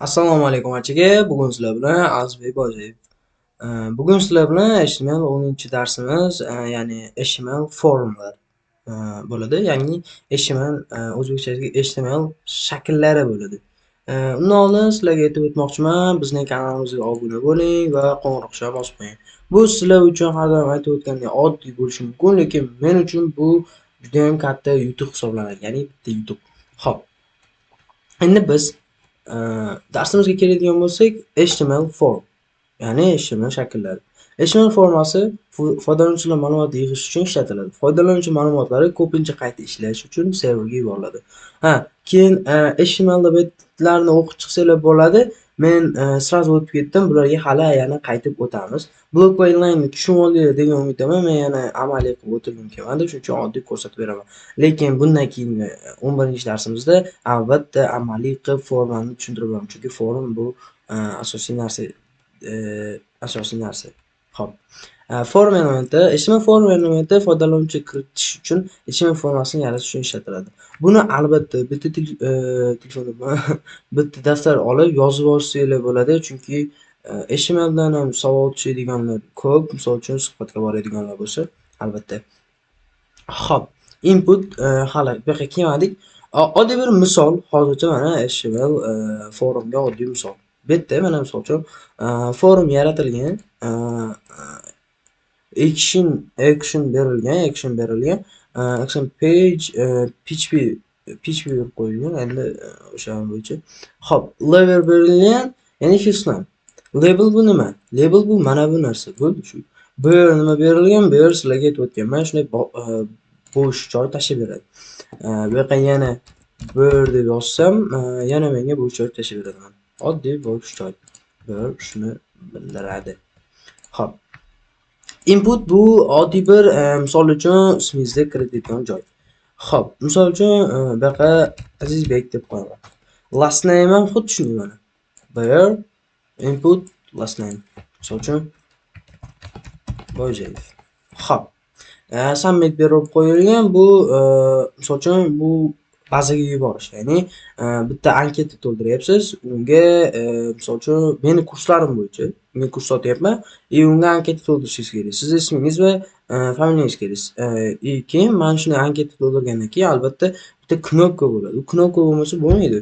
Assalomu alaykum barchaga. Bugun sizlar bilan Azizbek Bojayev. Bugun sizlar bilan HTML 10-darsimiz, ya'ni HTML forumlar bo'ladi. Ya'ni HTML o'zbekchasiga HTML shakllari bo'ladi. Undan oldin sizlarga aytib o'tmoqchiman, bizning kanalimizga obuna bo'ling va qo'ng'iroqcha bosib qo'ying. Bu sizlar uchun har doim aytib o'tgandek oddiy bo'lishi mumkin, lekin men uchun bu juda ham katta yutuq hisoblanadi. Ya'ni bitta yutuq. Xo'p, endi biz darsimizga keladigan bo'lsak, HTML form, ya'ni HTML shakllari. HTML formasi foydalanuvchilar ma'lumot yig'ish uchun ishlatiladi. Foydalanuvchi ma'lumotlari ko'pincha qayta ishlash uchun serverga yuboriladi. Keyin HTML betlarni o'qib chiqsanglar bo'ladi. Men sразу o'tib ketdim. Bularga hali yana qaytib o'tamiz. Blok va inline tushunib oldinglar degan umiddaman. Men yana amaliy qilib o'tirgim kelmadi, shuning uchun oddiy ko'rsatib beraman. Lekin bundan keyingi 11-darsimizda albatta amaliy qilib formani tushuntirib beraman. Chunki forum bu asosiy narsa. Xo'p. Form elementi, HTML form elementi foydalanuvchi kiritish uchun HTML formasini yaratish uchun ishlatiladi. Buni albatta bitta telefonda bitta daftar olib yozib olsanglar bo'ladi, chunki HTML dan ham savol tushadiganlar ko'p. Misol uchun suhbatga boradiganlar bo'lsa, albatta. Xo'p, input hali bu yerga kelmadik. Oddiy bir misol, hozircha mana HTML forumga oddiy misol. Bu yerda mana misol uchun forum yaratilgan, action berilgan, action page, PHP berib qo'yilgan, endi o'sha bo'yicha. Xo'p, label berilgan, ya'ni first-name. Label bu nima? Label bu mana bu narsa. Bo'ldi shu. Bu nima berilgan? Bu yer sizlarga aytib o'tganman, shunday bo'sh joy tashib beradi. Bu yerga yana bir deb yozsam, yana menga bo'sh joy tashib beradi. Oddiy bo'sh joy. Bir shuni bildiradi. Xo'p. Input bu oddiy bir misol uchun ismingizga kiritadigan joy. Xo'p, misol uchun bu yerga Azizbek deb qo'yaman. Last name ham xuddi shunday mana. Where input last name. Misol uchun Bojayev. Xo'p. Submit berib qo'yilgan bu misol uchun bu bazaga yuborish. Ya'ni bitta anketa to'ldiryapsiz, unga misol uchun meni kurslarim bo'yicha men kurs sotyapman, unga anketa to'ldirishingiz kerak. Siz ismingiz va familiyangiz kerak. Keyin mana shunday anketa to'ldirgandan keyin albatta bitta knopka bo'ladi. U knopka bo'lmasa bo'lmaydi.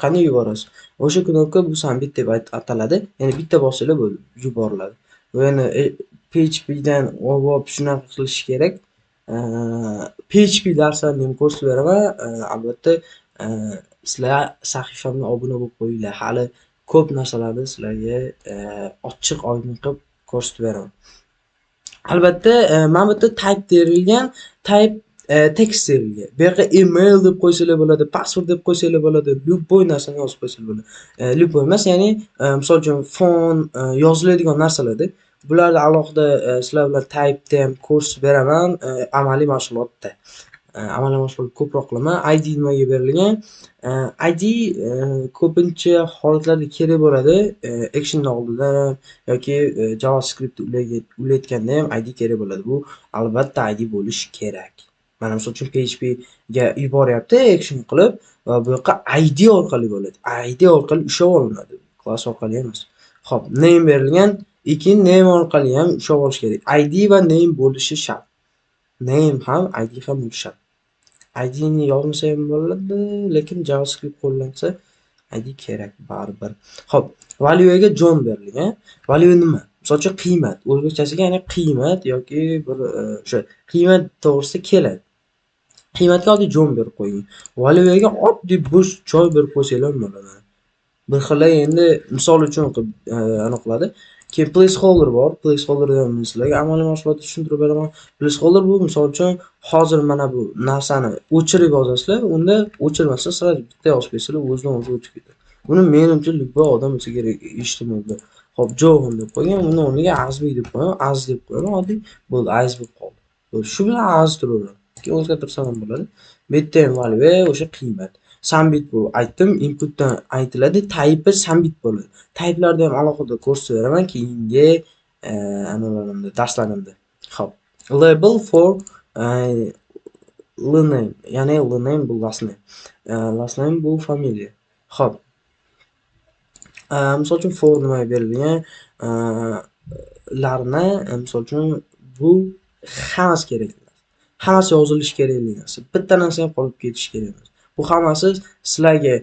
Qanday yuborasiz? O'sha knopka bu submit deb ataladi. Ya'ni bitta bossanglar bo'ldi, yuboriladi. Va yana PHP dan olib shunaqa qilish kerak. PHP darslarini ham ko'rsatib beraman. Albatta sizlar sahifamga obuna bo'lib qo'yinglar. Hali ko'p narsalarni sizlarga ochiq oydin qilib ko'rsatib beraman. Albatta mana bu yerda type terilgan, type text terilgan. Bu yerga email deb qo'ysanglar bo'ladi, password deb qo'ysanglar bo'ladi, любой narsani yozib qo'ysanglar bo'ladi. Любой emas, ya'ni misol uchun fon yoziladigan narsalarda bularni alohida sizlar bilan type'da ham ko'rsatib beraman, amaliy mashg'ulotda. Amaliy mashg'ulot ko'proq qilaman. ID nimaga berilgan? ID ko'pincha holatlarda kerak bo'ladi. Action'ni oldida yoki JavaScript ulayotganda ham ID kerak bo'ladi. Bu albatta ID bo'lishi kerak. Mana misol uchun PHP ga yuboryapti action qilib va bu yoqqa ID orqali bo'ladi. ID orqali ushlab olinadi. Class orqali emas. Xo'p, name berilgan, keyin name orqali ham ushlab olish kerak. ID va name bo'lishi shart. Name ham ID ham bo'lishi shart. ID ni yozmasa ham bo'ladi, lekin JavaScript qo'llansa ID kerak baribir. Xo'p, value ga John berilgan. Value nima? Misol uchun qiymat. O'zbekchasiga ya'ni qiymat yoki bir o'sha qiymat to'g'risida keladi. Qiymatga oddiy John berib qo'ying. Value ga oddiy bo'sh joy berib qo'ysanglar bo'ladi. Bir xil endi misol uchun aniqladi. Keyin placeholder bor. Placeholderdan men sizlarga amaliy mashg'ulotda tushuntirib beraman. Placeholder bu misol uchun hozir mana bu narsani o'chirib yozasizlar, unda o'chirmasa sira bitta yozib qo'ysanglar o'zidan o'zi o'chib ketadi. Buni menimcha любой odam bo'lsa kerak eshitmaydi. Xo'p, John deb qo'ygan, uni o'rniga Azizbek deb qo'yaman, Aziz deb qo'yaman, oddiy bo'ldi, Aziz bo'lib qoldi. Shu bilan Aziz turaveradi. Keyin o'zgartirsam ham bo'ladi. Bu yerda ham value o'sha qiymat. Submit bu aytdim, inputdan aytiladi, type submit bo'ladi. Type'larda ham alohida ko'rsatib beraman keyingi analarimda, darslarimda. Xo'p, label for name, ya'ni name bu last name. Last name bu familiya. Xo'p. Misol uchun for nimaga berilgan larni misol uchun bu hammasi kerak emas. Hammasi yozilishi kerakli narsa. Bitta narsa ham qolib ketishi kerak emas. Bu hammasi sizlarga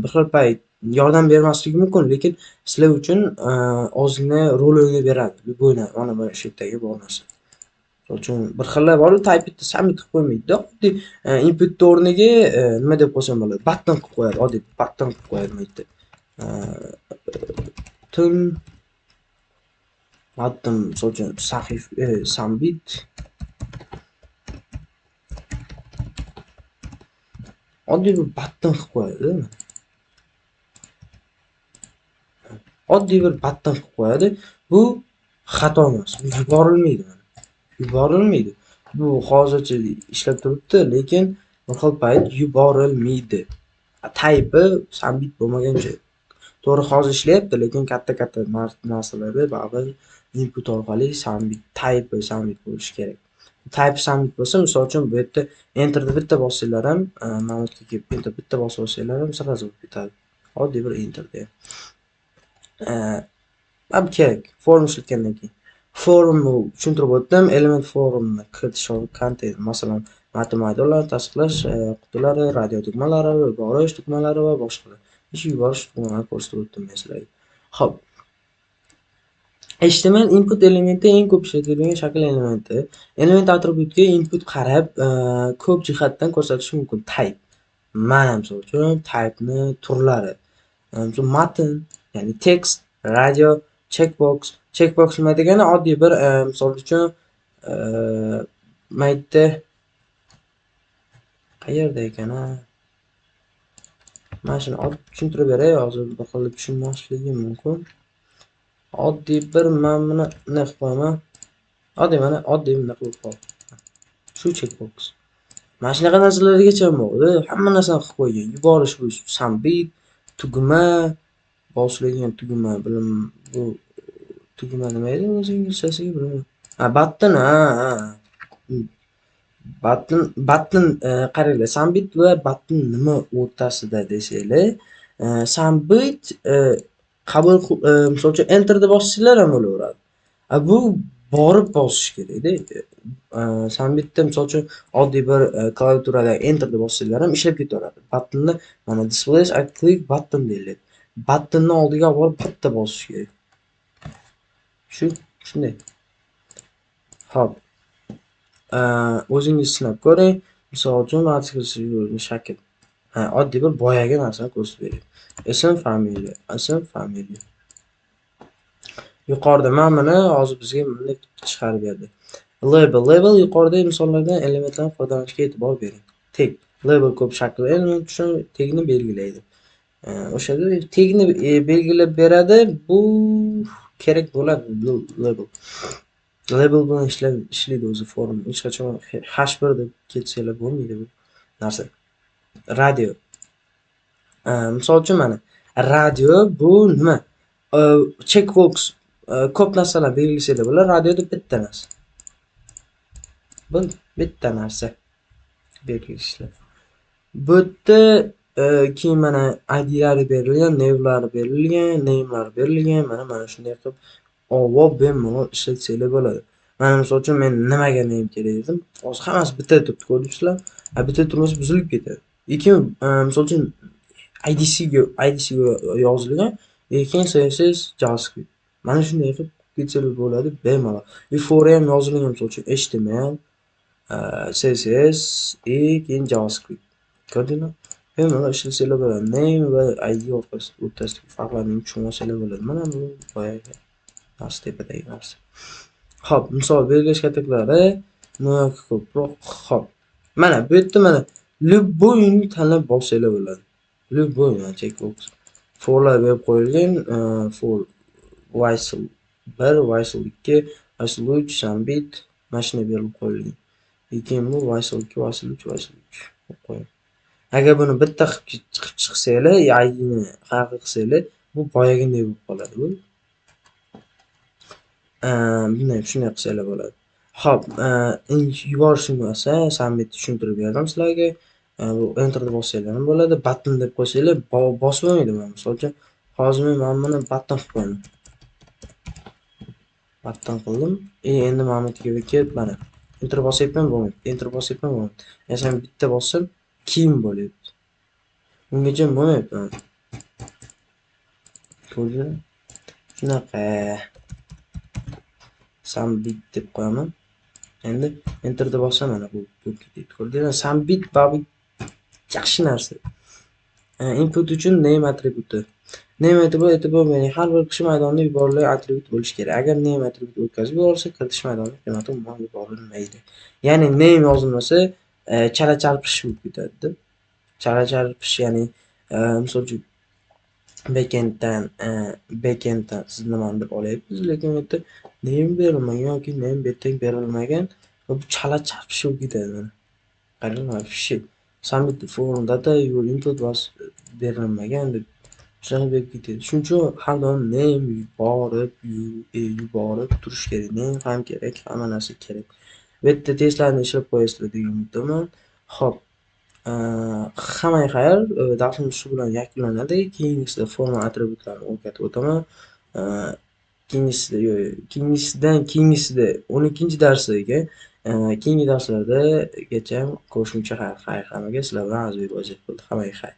bir xil payt yordam bermasligi mumkin, lekin sizlar uchun ozgina rol o'ynab beradi. Mana bu shu yerdagi bor narsa. Misol uchun bir xillar bor, type summit qilib qo'ymaydi-da. Oddiy input o'rniga nima deb qo'ysam bo'ladi? Button qilib qo'yadi. Oddiy button qilib qo'yadi mayda. Tun button misol uchun summit oddiy bir button qilib qo'yadi. Oddiy bir button qilib qo'yadi. Bu xato emas. Bu yuborilmaydi. Bu hozircha ishlab turibdi, lekin bir xil payt yuborilmaydi. Type summit bo'lmaguncha. To'g'ri hozir ishlayapti, lekin katta narsalarda baribir input orqali type summit bo'lishi kerak. Type summit bo'lsa, misol uchun bu yerda enterni bitta bossanglar ham, ma'lumotga kelib enter bitta bosib olsanglar ham sразу bo'lib ketadi. Oddiy bir enterda. Bu kerak. Form ishlatgandan keyin. Formni tushuntirib o'tdim. Element formni kiritish content, masalan, matematiklarni tasdiqlash qutilari, radio tugmalari, yuborish tugmalari va boshqalar. Yuborish tugmalarini ko'rsatib o'tdim men sizlarga. Xo'p. HTML input elementi eng ko'p ishlatiladigan shakl elementi. Element atributiga input qarab, ko'p jihatdan ko'rsatish mumkin. Type. Mana misol uchun type'ni turlari. Matn, ya'ni text, radio, checkbox. Checkbox nima degani? Oddiy bir misol uchun mayda qayerda ekan ha? Mana shuni olib tushuntirib beray, hozir bir xil tushunmasligim mumkin. Oddiy bir men buni nima qilib qo'yaman? Oddiy buni qilib qo'yaman. Shu checkbox. Mana shunaqa narsalargacha bo'ldi. Hamma narsani qilib qo'ygan. Yuborish bu summit, tugma, boshlangan tugma, bu tugma nima edi o'zi inglizchasiga bilmayman. Button, button qaranglar, summit va button nima o'rtasida desanglar, summit qabul misol uchun enter deb bossanglar ham bo'laveradi. Bu borib bosish kerak-da. Summit misol uchun oddiy bir klaviaturada enter deb bossanglar ham ishlab ketaveradi. Buttonni mana display click button deyiladi. Buttonning oldiga borib bitta bosish kerak. Shunday. Xo'p. O'zingiz sinab ko'ring. Misol uchun shakl. Oddiy bir boyagi narsani ko'rsatib bering. Ism, familiya. Yuqorida mana buni hozir bizga bunday chiqarib berdi. Label yuqorida misollardan elementlardan foydalanishga e'tibor bering. Tag. Label ko'p shakl element uchun tagni belgilaydi. O'shada tagni belgilab beradi. Bu kerak bo'ladi label. Label bilan ishlaydi o'zi form. Hech qachon h1 deb ketsanglar bo'lmaydi bu narsa. Radio. Misol uchun mana radio bu nima? Checkbox ko'p narsalar belgilasanglar bo'ladi. Radioda bitta narsa. Bu bitta narsa belgilashlar. Bu yerda keyin mana idlari berilgan, name'lari berilgan, mana shunday qilib olib bemalol ishlatsanglar bo'ladi. Mana misol uchun men nimaga name kerak dedim. Hozir hammasi bitta turibdi, ko'rdingizlar? Bitta turmasa buzilib ketadi. Lekin misol uchun IDCga yozilgan, lekin CSS JavaScript. Mana shunday qilib ketsalar bo'ladi bemalol. Before ham yozilgan misol uchun HTML, CSS, keyin JavaScript. Ko'rdingizmi? Bemalol ishlasanglar bo'ladi. Name va ID o'rtasidagi farqlarni tushunmasalar bo'ladi. Mana bu boyagi narsa tepadagi narsa. Xo'p, misol belgilash katiklari ko'proq. Xo'p. Mana bu yerda mana любойni tanlab bosinglar bo'ladi. Любой checkbox. Forlar berib qo'yilgan, for while 1, while 2, while 3, summit mashina berib qo'yilgan. Keyin bu while 2, while 3, while 3 qo'ying. Agar buni bitta qilib chiqsanglar, idni farqli qilsanglar, bu boyaginday bo'lib qoladi bu. Shunday qilsanglar bo'ladi. Xo'p, yuborish tugmasi summit tushuntirib berdim sizlarga. Bu enter deb bossanglar ham bo'ladi. Button deb qo'ysanglar bosib bo'lmaydi. Misol uchun Hozir men buni battan qilib qo'yaman. Battan qildim. Endi mana bu yerga kelib mana enter bosyapman bo'lmaydi. Enter bosyapman bo'lmaydi. Masalan bitta bossam keyin bo'lyapti. Ungacha bo'lmayapti. Ko'rdingizmi? Shunaqa. Sambit deb qo'yaman. Endi enterda bossam mana bu ketdi. Ko'rdingizmi? Sambit babi yaxshi narsa. Input uchun name attributi. Name attribute ya'ni har bir kishi maydonda yuborilgan attribut bo'lishi kerak. Agar name attribut o'tkazib yuborilsa, kiritish maydoniga qiymati umuman yuborilmaydi. Ya'ni name yozilmasa, chala chalpish bo'lib ketadi. Chala chalpish ya'ni misol uchun backenddan siz nimani deb olyapsiz, lekin bu yerda name berilmagan yoki name bu yerda berilmagan, bu chala chalpish bo'lib ketadi. Qarang, fishi submit form data your input was berilmagan deb shunaqa berib ketadi. Shuning uchun har doim name yuborib turish kerak. Name ham kerak, hamma narsa kerak. Bu yerda testlarni ishlab qo'yasizlar degan umiddaman. Xo'p, hammaga xayr, darsimiz shu bilan yakunlanadi. Keyingisida forma attributlarini o'rgatib o'taman. Keyingisida 12-darsdagi keyingi darslardagacha ko'rishguncha xayr hammaga. Sizlar bilan Azizbek bo'ldi. Hammaga xayr.